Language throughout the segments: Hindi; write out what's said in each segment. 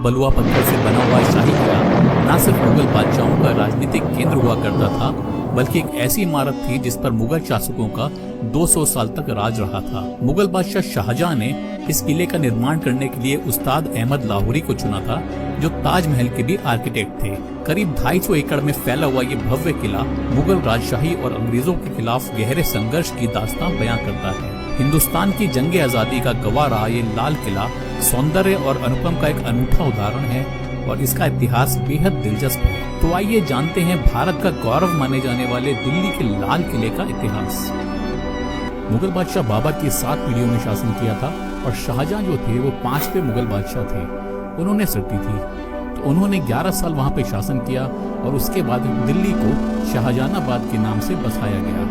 बलुआ पत्थर से बना हुआ शाही किला न सिर्फ मुगल बादशाहों का राजनीतिक केंद्र हुआ करता था, बल्कि एक ऐसी इमारत थी जिस पर मुगल शासकों का 200 साल तक राज रहा था। मुगल बादशाह शाहजहां ने इस किले का निर्माण करने के लिए उस्ताद अहमद लाहौरी को चुना था, जो ताजमहल के भी आर्किटेक्ट थे। करीब 250 एकड़ में फैला हुआ ये भव्य किला मुगल राजशाही और अंग्रेजों के खिलाफ गहरे संघर्ष की दास्तां बयां करता है। हिंदुस्तान की जंग आजादी का गवाह रहा ये लाल किला सौंदर्य और अनुपम का एक अनूठा उदाहरण है और इसका इतिहास बेहद दिलचस्प है। तो आइए जानते हैं भारत का गौरव माने जाने वाले दिल्ली के लाल किले का इतिहास। मुगल बादशाह बाबर की 7 पीढ़ियों में शासन किया था और शाहजहां जो थे वो 5वें मुगल बादशाह थे। उन्होंने सती थी, तो उन्होंने 11 साल वहां पे शासन किया और उसके बाद दिल्ली को शाहजहानाबाद के नाम से बसाया गया।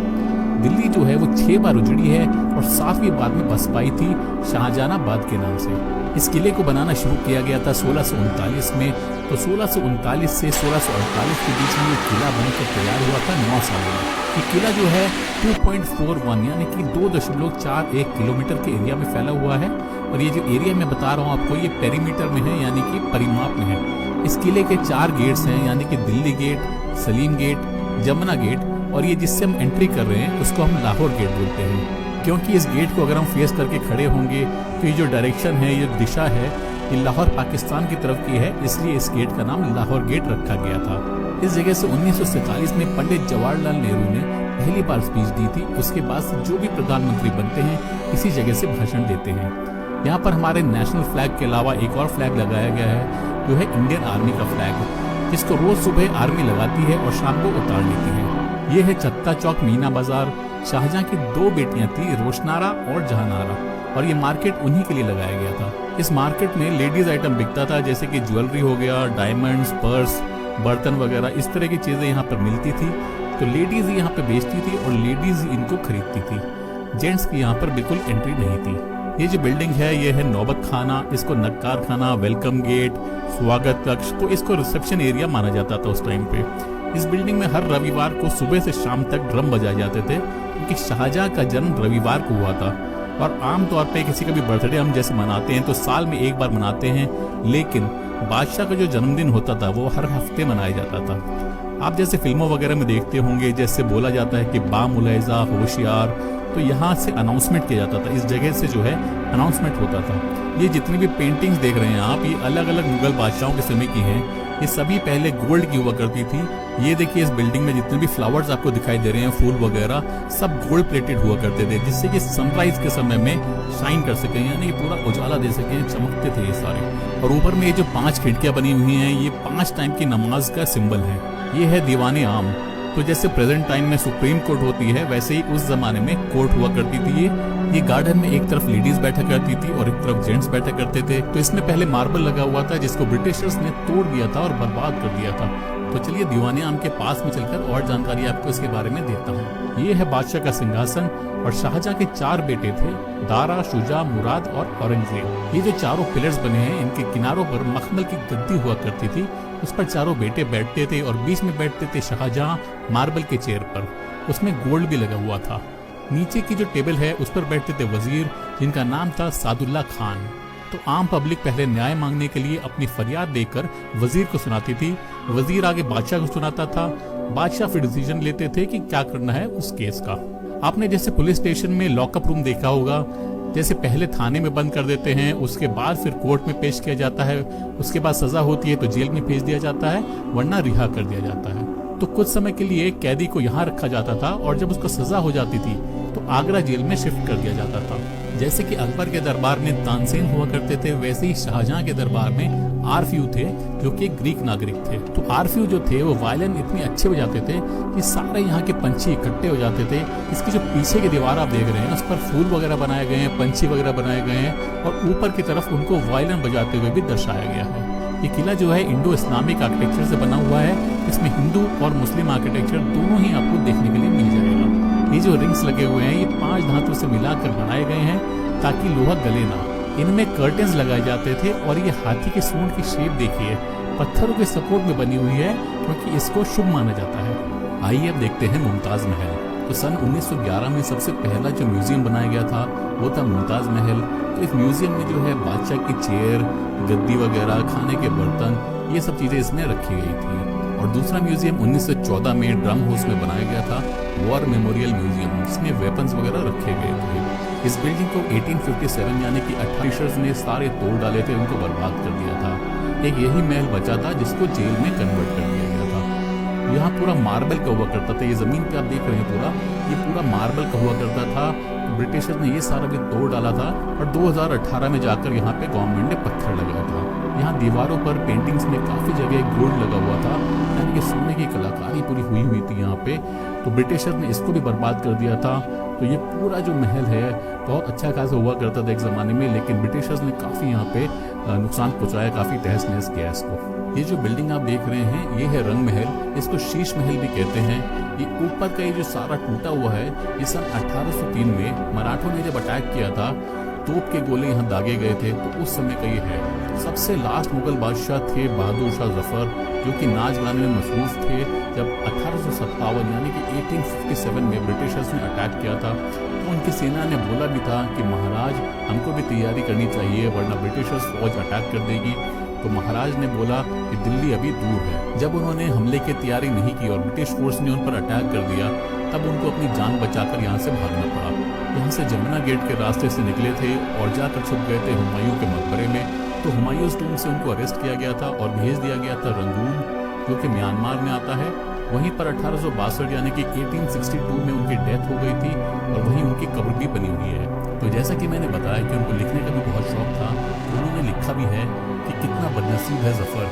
दिल्ली जो है वो 6 बार उजड़ी है और 7वीं बार में बस पाई थी शाहजहानाबाद के नाम से। इस किले को बनाना शुरू किया गया था 1639 में, तो 1639 से 1648 के बीच में ये किला बनकर तैयार हुआ था 9 साल में। ये किला जो है 2.41 यानी कि 2.41 किलोमीटर के एरिया में फैला हुआ है और ये जो एरिया मैं बता रहा हूँ आपको ये पेरीमीटर में है यानी कि परिमाप में है। इस किले के 4 गेट्स हैं यानी कि Delhi gate, Salim gate, Jamuna gate और ये जिससे हम एंट्री कर रहे हैं उसको हम लाहौर गेट बोलते हैं, क्योंकि इस गेट को अगर हम फेस करके खड़े होंगे तो ये जो डायरेक्शन है, ये दिशा है, ये लाहौर पाकिस्तान की तरफ की है, इसलिए इस गेट का नाम लाहौर गेट रखा गया था। इस जगह से 1947 में पंडित जवाहरलाल नेहरू ने पहली बार स्पीच दी थी। उसके बाद से जो भी प्रधानमंत्री बनते हैं इसी जगह से भाषण देते हैं। यहाँ पर हमारे नेशनल फ्लैग के अलावा एक और फ्लैग लगाया गया है जो है इंडियन आर्मी का फ्लैग, जिसको रोज सुबह आर्मी लगाती है और शाम को उतार लेती है। ये है चत्ता चौक मीना बाजार। शाहजहां की 2 बेटियां थी, रोशनारा और जहानारा, और ये मार्केट उन्हीं के लिए लगाया गया था। इस मार्केट में लेडीज आइटम बिकता था, जैसे कि ज्वेलरी हो गया, डायमंड्स, पर्स, बर्तन वगैरह, इस तरह की चीजें यहाँ पर मिलती थी। तो लेडीज यहाँ पे बेचती थी और लेडीज इनको खरीदती थी। जेंट्स की यहाँ पर बिल्कुल एंट्री नहीं थी। ये जो बिल्डिंग है ये है नौबत खाना, इसको नक्कार खाना, वेलकम गेट, स्वागत कक्ष, तो इसको रिसेप्शन एरिया माना जाता था उस टाइम पे। इस बिल्डिंग में हर रविवार को सुबह से शाम तक ड्रम बजाए जाते थे, क्योंकि शाहजहां का जन्म रविवार को हुआ था। और आमतौर पे किसी का भी बर्थडे हम जैसे मनाते हैं तो साल में एक बार मनाते हैं, लेकिन बादशाह का जो जन्मदिन होता था वो हर हफ्ते मनाया जाता था। आप जैसे फिल्मों वगैरह में देखते होंगे, जैसे बोला जाता है कि बामुलैजा होशियार, तो यहाँ से अनाउंसमेंट किया जाता था। इस जगह से जो है अनाउंसमेंट होता था। ये जितनी भी पेंटिंग्स देख रहे हैं आप, ये अलग अलग मुगल बादशाहों के समय की हैं। ये सभी पहले गोल्ड की हुआ करती थी। ये देखिए इस बिल्डिंग में जितने भी फ्लावर्स आपको दिखाई दे रहे हैं, फूल वगैरह, सब गोल्ड प्लेटेड हुआ करते थे, जिससे कि सनराइज के समय में शाइन कर सके, यानी पूरा उजाला दे सके, चमकते थे ये सारे। और ऊपर में ये जो 5 खिड़कियां बनी हुई हैं, ये 5 टाइम की नमाज का सिंबल है। ये है दीवाने आम। तो जैसे प्रेजेंट टाइम में सुप्रीम कोर्ट होती है, वैसे ही उस जमाने में कोर्ट हुआ करती थी। ये गार्डन में एक तरफ लेडीज बैठा करती थी और एक तरफ जेंट्स बैठा करते थे। तो इसमें पहले मार्बल लगा हुआ था, जिसको ब्रिटिशर्स ने तोड़ दिया था और बर्बाद कर दिया था। तो चलिए दीवाने आम के पास में चलकर और जानकारी आपको इसके बारे में देता हूँ। ये है बादशाह का सिंहासन और शाहजहां के 4 बेटे थे, दारा, शुजा, मुराद और औरंगजेब। ये जो चारों पिलर्स बने हैं, इनके किनारों पर मखमल की गद्दी हुआ करती थी, उस पर चारों बेटे बैठते थे और बीच में बैठते थे शाहजहां मार्बल के चेयर पर। उसमें गोल्ड भी लगा हुआ था। नीचे की जो टेबल है उस पर बैठते थे वजीर, जिनका नाम था सादुल्ला खान। तो आम पब्लिक पहले न्याय मांगने के लिए अपनी फरियाद देकर वजीर को सुनाती थी, वजीर आगे बादशाह को सुनाता था, बादशाह फिर डिसीजन लेते थे कि क्या करना है उस केस का। आपने जैसे पुलिस स्टेशन में लॉकअप रूम देखा होगा, जैसे पहले थाने में बंद कर देते हैं, उसके बाद फिर कोर्ट में पेश किया जाता है, उसके बाद सजा होती है तो जेल में भेज दिया जाता है, वरना रिहा कर दिया जाता है। तो कुछ समय के लिए कैदी को यहाँ रखा जाता था और जब उसको सजा हो जाती थी तो आगरा जेल में शिफ्ट कर दिया जाता था। जैसे कि अकबर के दरबार में तानसेन हुआ करते थे, वैसे ही शाहजहां के दरबार में आरफ्यू थे, जो कि ग्रीक नागरिक थे। तो आरफ्यू जो थे वो वायलिन इतने अच्छे बजाते थे कि सारे यहाँ के पंछी इकट्ठे हो जाते थे। इसकी जो पीछे की दीवार आप देख रहे हैं उस पर फूल वगैरह बनाए गए हैं, पंछी वगैरह बनाए गए हैं और ऊपर की तरफ उनको वायलिन बजाते हुए भी दर्शाया गया है। ये किला जो है इंडो इस्लामिक आर्किटेक्चर से बना हुआ है। इसमें हिंदू और मुस्लिम आर्किटेक्चर दोनों ही आपको देखने के लिए मिल जाएगा। ये जो रिंग्स लगे हुए हैं ये 5 धातु से मिलाकर बनाए गए हैं ताकि लोहा गले ना। इनमें कर्टेन्स लगाए जाते थे और ये हाथी के सूंड की शेप देखिए, पत्थरों के सपोर्ट में बनी हुई है, क्योंकि इसको शुभ माना जाता है। आइए अब देखते हैं मुमताज महल। तो सन 1911 में सबसे पहला जो म्यूजियम बनाया गया था वो था मुमताज महल। तो इस म्यूजियम में जो है बादशाह की चेयर, गद्दी वगैरह, खाने के बर्तन, ये सब चीजें इसमें रखी गई थी। और दूसरा म्यूजियम 1914 में ड्रम हाउस में बनाया गया था, वॉर मेमोरियल म्यूजियम, जिसमें वेपन्स वगैरह रखे गए थे। इस बिल्डिंग को 1857 यानी कि 28 ने सारे तोड़ डाले थे, उनको बर्बाद कर दिया था। एक यही महल बचा था जिसको जेल में कन्वर्ट कर दिया गया था। यहाँ पूरा मार्बल का हुआ करता था, ये जमीन पे आप देख रहे हैं ये पूरा मार्बल का हुआ करता था। ब्रिटिशर्स ने ये सारा भी तोड़ डाला था और 2018 में जाकर यहाँ पे गवर्नमेंट ने पत्थर लगाया था। यहाँ दीवारों पर पेंटिंग्स में काफी जगह गोल्ड लगा हुआ था, यानी कि सोने की कलाकारी पूरी हुई थी यहाँ पे। तो ब्रिटिशर्स ने इसको भी बर्बाद कर दिया था। तो ये पूरा जो महल है बहुत अच्छा खासा हुआ करता था एक ज़माने में, लेकिन ब्रिटिशर्स ने काफ़ी यहाँ पे नुकसान पहुंचाया, काफ़ी तहस नहस किया इसको। ये जो बिल्डिंग आप देख रहे हैं ये है रंग महल, इसको शीश महल भी कहते हैं। ये ऊपर का ये जो सारा टूटा हुआ है, ये सन 1803 में मराठों ने जब अटैक किया था, तोप के गोले यहाँ दागे गए थे, तो उस समय का ये है। सबसे लास्ट मुगल बादशाह थे बहादुर शाह जफर, जो कि नाच गाने में मसरूफ थे। जब 1857 यानी कि 1857 में ब्रिटिशर्स ने अटैक किया था, तो उनकी सेना ने बोला भी था कि महाराज हमको भी तैयारी करनी चाहिए वरना ब्रिटिशर्स फौज अटैक कर देगी। तो महाराज ने बोला कि दिल्ली अभी दूर है। जब उन्होंने हमले की तैयारी नहीं की और ब्रिटिश फोर्स ने उन पर अटैक कर दिया, तब उनको अपनी जान बचाकर यहाँ से भागना पड़ा। यहाँ से जमुना गेट के रास्ते से निकले थे और जाकर छुप गए थे हुमायूं के मकबरे में। तो हुमायूंस टूम से उनको अरेस्ट किया गया था और भेज दिया गया था रंगून, जो कि म्यांमार में आता है। वहीं पर 1862 यानी कि 1862 में उनकी डेथ हो गई थी और वहीं उनकी कब्र भी बनी हुई है। तो जैसा कि मैंने बताया कि उनको लिखने का भी बहुत शौक था, तो उन्होंने लिखा भी है कि कितना बदनसीब है जफर,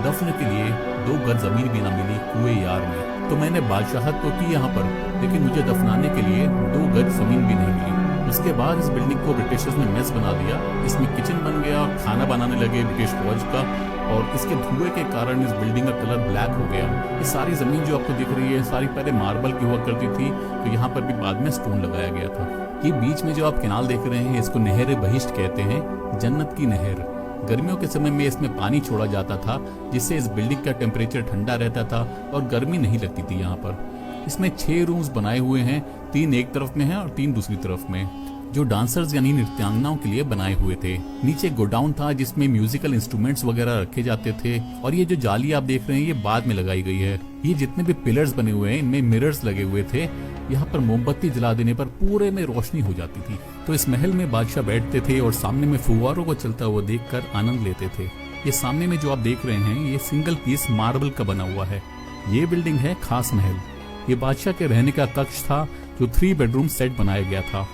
दफन के लिए 2 गज जमीन भी ना मिली कुएं यार में। तो मैंने बादशाहत तो की यहाँ पर, लेकिन मुझे दफनाने के लिए 2 गज जमीन भी नहीं मिली। उसके बाद इस बिल्डिंग को ब्रिटिशर्स ने मेस बना दिया, इसमें किचन बन गया, खाना बनाने लगे ब्रिटिश फौज का, और इसके धुएं के कारण इस बिल्डिंग का कलर ब्लैक हो गया। ये सारी जमीन जो आपको दिख रही है सारी पहले मार्बल की हुआ करती थी, तो यहाँ पर भी बाद में स्टोन लगाया गया था। ये बीच में जो आप कैनाल देख रहे हैं इसको नहर बहिश्त कहते हैं, जन्नत की नहर। गर्मियों के समय में इसमें पानी छोड़ा जाता था, जिससे इस बिल्डिंग का टेम्परेचर ठंडा रहता था और गर्मी नहीं लगती थी यहाँ पर। इसमें 6 रूम्स बनाए हुए हैं, 3 एक तरफ में है और 3 दूसरी तरफ में, जो डांसर्स यानी नृत्यांगनाओं के लिए बनाए हुए थे। नीचे गोडाउन था जिसमें म्यूजिकल इंस्ट्रूमेंट्स वगैरह रखे जाते थे। और ये जो जाली आप देख रहे हैं ये बाद में लगाई गई है। ये जितने भी पिलर्स बने हुए हैं इनमें मिरर्स लगे हुए थे, यहाँ पर मोमबत्ती जला देने पर पूरे में रोशनी हो जाती थी। तो इस महल में बादशाह बैठते थे और सामने में फुवारों को चलता हुआ देखकर आनंद लेते थे। ये सामने में जो आप देख रहे हैं ये सिंगल पीस मार्बल का बना हुआ है। ये बिल्डिंग है खास महल। ये बादशाह के रहने का कक्ष था जो 3 बेडरूम सेट बनाया गया था।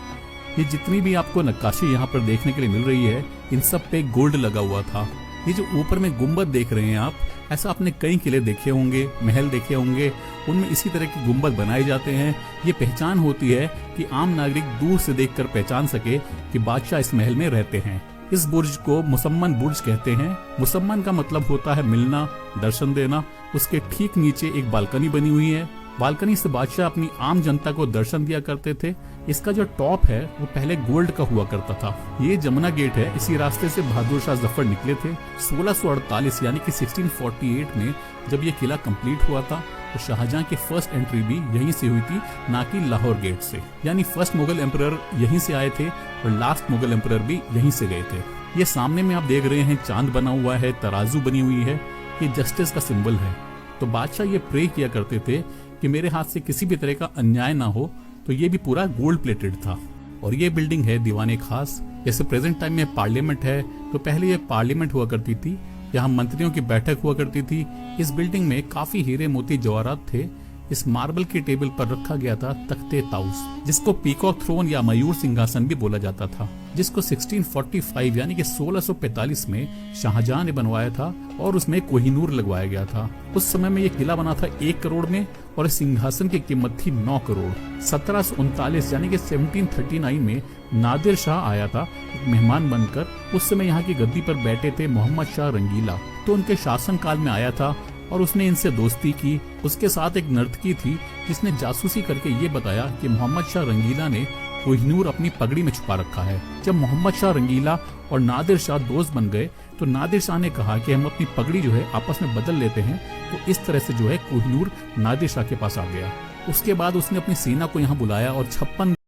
ये जितनी भी आपको नक्काशी यहाँ पर देखने के लिए मिल रही है इन सब पे गोल्ड लगा हुआ था। ये जो ऊपर में गुंबद देख रहे हैं आप, ऐसा आपने कई किले देखे होंगे, महल देखे होंगे, उनमें इसी तरह के गुंबद बनाए जाते हैं। ये पहचान होती है कि आम नागरिक दूर से देखकर पहचान सके कि बादशाह इस महल में रहते हैं। इस बुर्ज को मुसम्मन बुर्ज कहते हैं। मुसम्मन का मतलब होता है मिलना, दर्शन देना। उसके ठीक नीचे एक बालकनी बनी हुई है। बालकनी से बादशाह अपनी आम जनता को दर्शन दिया करते थे। इसका जो टॉप है वो पहले गोल्ड का हुआ करता था। ये जमुना गेट है, इसी रास्ते से बहादुर शाह जफर निकले थे। 1648 यानी कि 1648 में जब ये किला कंप्लीट हुआ था, तो शाहजहां की फर्स्ट एंट्री भी यहीं से हुई थी, ना कि लाहौर गेट से। यानी फर्स्ट मुगल एम्परर यहीं से आए थे और लास्ट मुगल एम्परर भी यहीं से गए थे। ये सामने में आप देख रहे हैं चांद बना हुआ है, तराजू बनी हुई है, ये जस्टिस का सिंबल है। तो बादशाह ये प्रे किया करते थे कि मेरे हाथ से किसी भी तरह का अन्याय ना हो, तो ये भी पूरा गोल्ड प्लेटेड था। और ये बिल्डिंग है दीवाने खास। जैसे प्रेजेंट टाइम में पार्लियामेंट है, तो पहले ये पार्लियामेंट हुआ करती थी, यहाँ मंत्रियों की बैठक हुआ करती थी। इस बिल्डिंग में काफी हीरे मोती जवाहरात थे। इस मार्बल के टेबल पर रखा गया था तख्ते ताउस, जिसको पीकॉक थ्रोन या मयूर सिंहासन भी बोला जाता था, जिसको 1645 यानी कि 1645 में शाहजहां ने बनवाया था और उसमें कोहिनूर लगवाया गया था। उस समय में ये किला बना था 1 करोड़ में और इस सिंहासन की कीमत थी 9 करोड़। 1739 यानी कि 1739 में नादिर शाह आया था एक मेहमान बनकर। उस समय यहाँ की गद्दी पर बैठे थे मोहम्मद शाह रंगीला, तो उनके शासन काल में आया था और उसने इनसे दोस्ती की। उसके साथ एक नर्तकी थी जिसने जासूसी करके ये बताया कि मोहम्मद शाह रंगीला ने कोहिनूर अपनी पगड़ी में छुपा रखा है। जब मोहम्मद शाह रंगीला और नादिर शाह दोस्त बन गए, तो नादिर शाह ने कहा कि हम अपनी पगड़ी जो है आपस में बदल लेते हैं। तो इस तरह से जो है कोहिनूर नादिर शाह के पास आ गया। उसके बाद उसने अपनी सेना को यहाँ बुलाया और 56